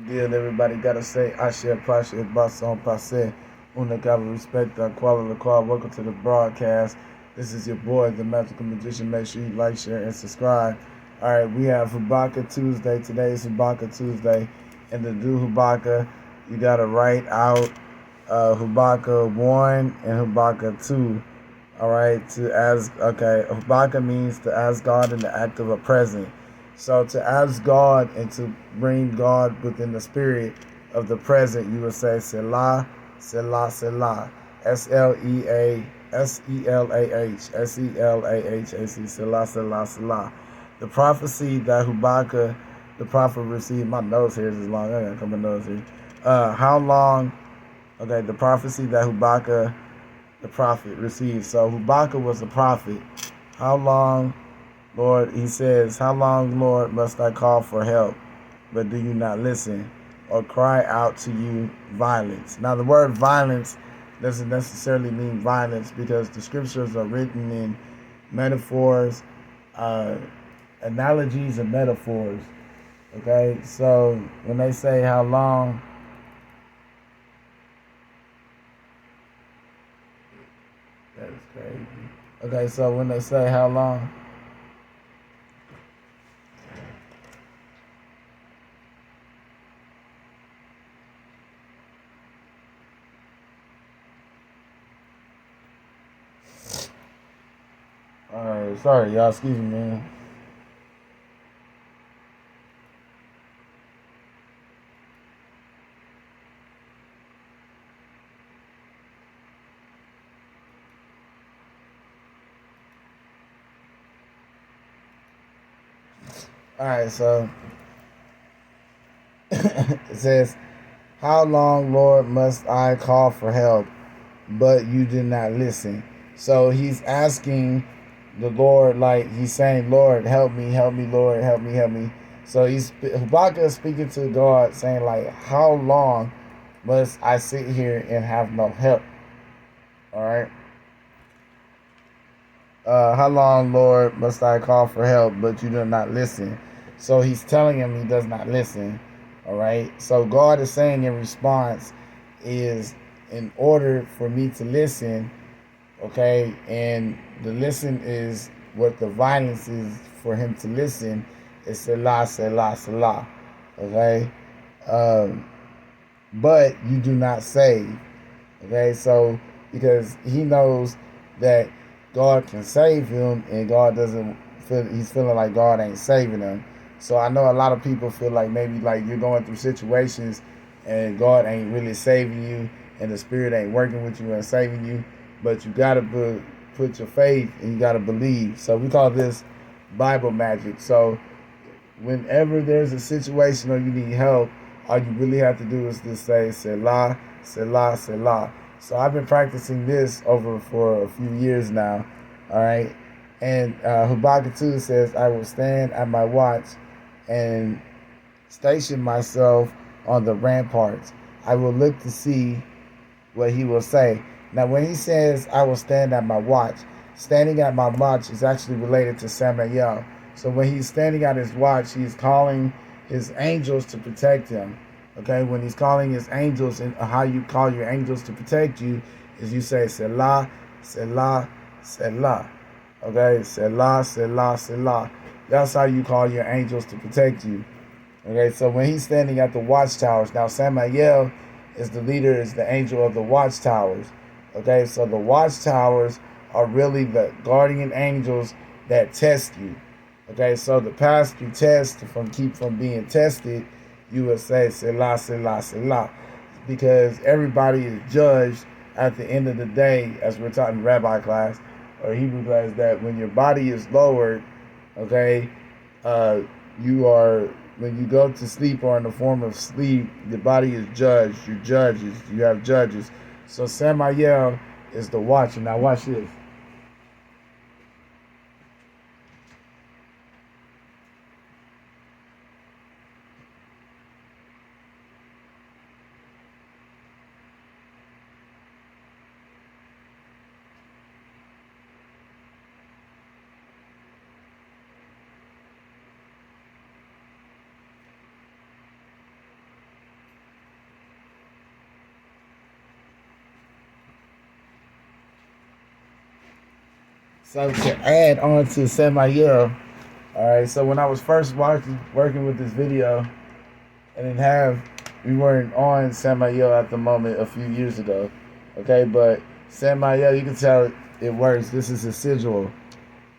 deal. Everybody gotta say Ashe Pashe Bason Passe. Una gotta respect the quality of the call. Welcome to the broadcast. This is your boy, the Magical Magician. Make sure you like, share, and subscribe. Alright, we have Habakkuk Tuesday. Today is Habakkuk Tuesday. And to do Habakkuk, you gotta write out Habakkuk 1 and Habakkuk 2. Alright, to ask, okay, Habakkuk means to ask God in the act of a present. So to ask God and to bring God within the spirit of the present, you would say Selah, Selah, Selah. Selah, Selah, Selah, Selah. The prophecy that Habakkuk, the prophet received, my nose here is long, I got a couple nose here. How long, okay, the prophecy that Habakkuk, the prophet, received. So Habakkuk was a prophet. How long, Lord, he says, how long, Lord, must I call for help, but do you not listen, or cry out to you violence? Now, the word violence doesn't necessarily mean violence, because the scriptures are written in metaphors, analogies and metaphors. Okay, so when they say how long, that is crazy. Okay, so when they say how long, alright, sorry y'all, excuse me, man. Alright, so it says, how long, Lord, must I call for help, but you did not listen? So he's asking the Lord, like he's saying, Lord, help me, Lord, help me, help me. So Habakkuk is speaking to God, saying, like, how long must I sit here and have no help? All right. How long, Lord, must I call for help, but you do not listen? So he's telling him he does not listen. All right. So God is saying in response is, in order for me to listen, okay, and the listen is what the violence is for him to listen, is Selah, Selah, Selah. Okay. But you do not save. Okay, so because he knows that God can save him, and God doesn't feel, he's feeling like God ain't saving him. So I know a lot of people feel like maybe like you're going through situations and God ain't really saving you, and the Spirit ain't working with you and saving you, but you gotta put your faith and you gotta believe. So we call this Bible magic. So whenever there's a situation or you need help, all you really have to do is just say Selah, Selah, Selah. So I've been practicing this over for a few years now. All right. And Habakkuk 2 says, I will stand at my watch and station myself on the ramparts. I will look to see what he will say. Now, when he says, I will stand at my watch, standing at my watch is actually related to Samael. So when he's standing at his watch, he's calling his angels to protect him. Okay, when he's calling his angels, and how you call your angels to protect you is you say Selah, Selah, Selah. Okay, Selah, Selah, Selah. That's how you call your angels to protect you. Okay, so when he's standing at the watchtowers, now Samael is the leader, is the angel of the watchtowers. Okay, so the watchtowers are really the guardian angels that test you. Okay, so to pass through test, keep from being tested, you would say Selah, Selah, Selah. Because everybody is judged at the end of the day, as we're taught in rabbi class or Hebrew class, that when your body is lowered, okay, you are, when you go to sleep or in the form of sleep, the body is judged. You're judges. You have judges. So Samael is the watcher. Now watch this. So to add on to Samael, all right. So when I was first working with this video, and then we weren't on Samael at the moment a few years ago, okay. But Samael, you can tell it works. This is a sigil,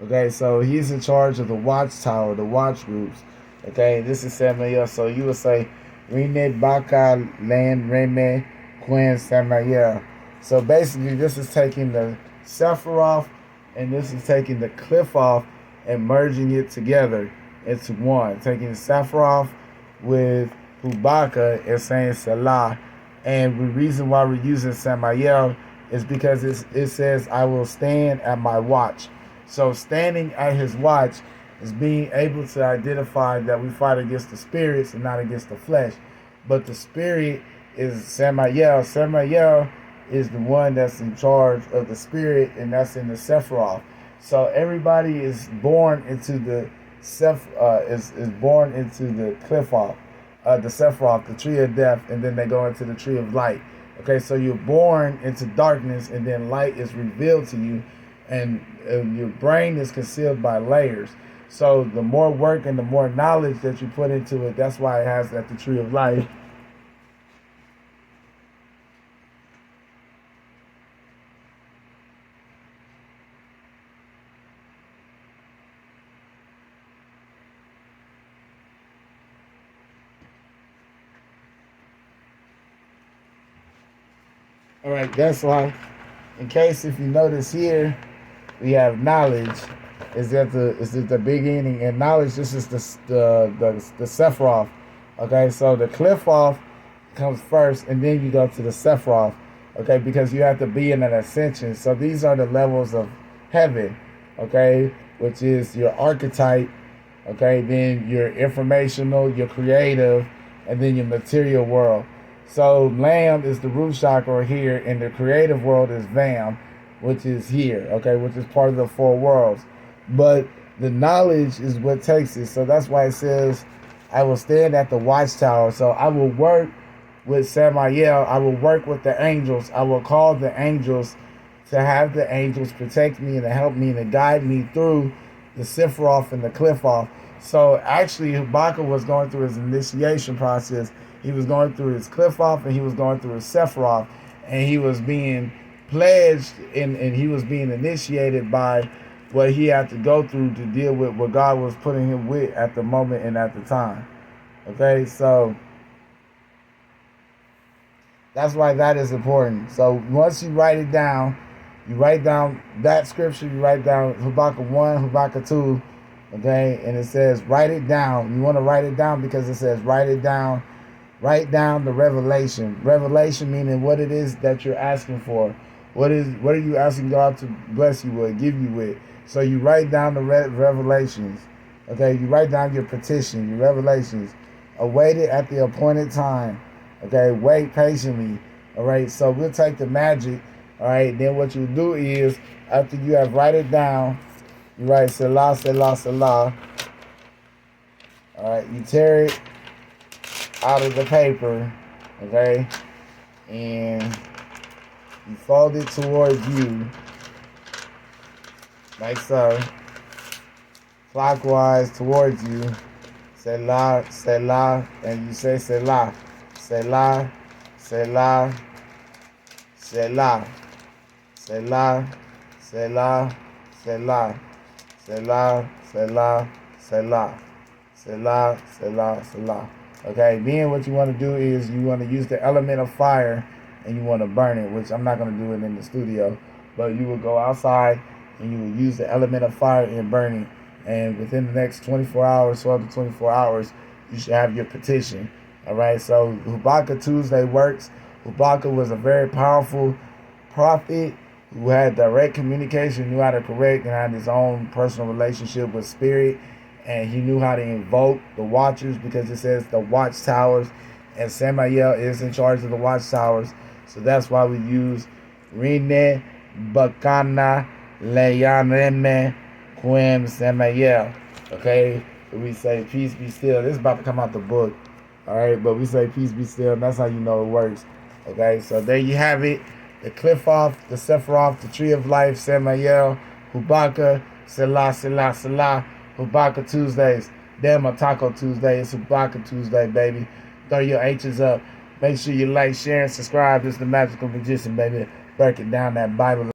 okay. So he's in charge of the watchtower, the watch groups, okay. This is Samael. So you would say, Rene Baka Land Reme Quinn Samael. So basically, this is taking the Sephiroth and this is taking the cliff off and merging it together into one. Taking Sephiroth with Habakkuk and saying Selah. And the reason why we're using Samael is because it says, I will stand at my watch. So standing at his watch is being able to identify that we fight against the spirits and not against the flesh. But the spirit is Samael. Samael is the one that's in charge of the spirit, and that's in the Sephiroth. So everybody is born into the is born into the cliff off, the Sephiroth, the tree of death, and then they go into the tree of light. Okay, so you're born into darkness, and then light is revealed to you, and your brain is concealed by layers. So the more work and the more knowledge that you put into it, that's why it has that the tree of life. All right, that's why. In case if you notice here, we have knowledge. Is at the beginning, and knowledge. This is the Sephiroth. Okay, so the cliff off comes first, and then you go to the Sephiroth. Okay, because you have to be in an ascension. So these are the levels of heaven. Okay, which is your archetype. Okay, then your informational, your creative, and then your material world. So Lamb is the root chakra here, and the creative world is Vam, which is here, okay, which is part of the four worlds. But the knowledge is what takes it. So that's why it says, I will stand at the watchtower. So I will work with Samael. I will work with the angels. I will call the angels to have the angels protect me and to help me and to guide me through the Sephiroth and the cliff off. So actually, Habakkuk was going through his initiation process. He was going through his cliff off and he was going through his Sephiroth, and he was being pledged and he was being initiated by what he had to go through to deal with what God was putting him with at the moment and at the time. Okay, so that's why that is important. So once you write it down, you write down that scripture, you write down Habakkuk 1, Habakkuk 2, okay, and it says write it down. You want to write it down because it says write it down. Write down the revelation. Revelation meaning what it is that you're asking for. What are you asking God to bless you with, give you with? So you write down the revelations. Okay, you write down your petition, your revelations. Await it at the appointed time. Okay, wait patiently. All right, so we'll take the magic. All right, then what you do is, after you have write it down, you write Selah, Selah, Selah. All right, you tear it out of the paper, okay, and you fold it towards you, like so, clockwise towards you. Selah, Selah, and you say Selah, Selah, Selah, Selah, Selah, Selah, Selah, Selah, Selah, Selah, Selah, Selah, Selah. Okay, then what you want to do is you want to use the element of fire and you want to burn it, which I'm not going to do it in the studio, but you will go outside and you will use the element of fire and burn it. And within the next 24 hours, 12 to 24 hours, you should have your petition. All right, so Habakkuk Tuesday works. Habakkuk was a very powerful prophet who had direct communication, knew how to correct, and had his own personal relationship with spirit. And he knew how to invoke the watchers because it says the watchtowers. And Samael is in charge of the watchtowers. So that's why we use Rene Bakana Leyaneme Quim Samael. Okay? We say peace be still. This is about to come out the book. Alright, but we say peace be still, and that's how you know it works. Okay, so there you have it. The cliff off, the Sephiroth, the tree of life, Samael, Habakkuk, Selah, Selah, Selah. Habakkuk Tuesdays. Damn, a Taco Tuesday. It's Habakkuk Tuesday, baby. Throw your H's up. Make sure you like, share, and subscribe. This is the Magical Magician, baby. Breaking down that Bible.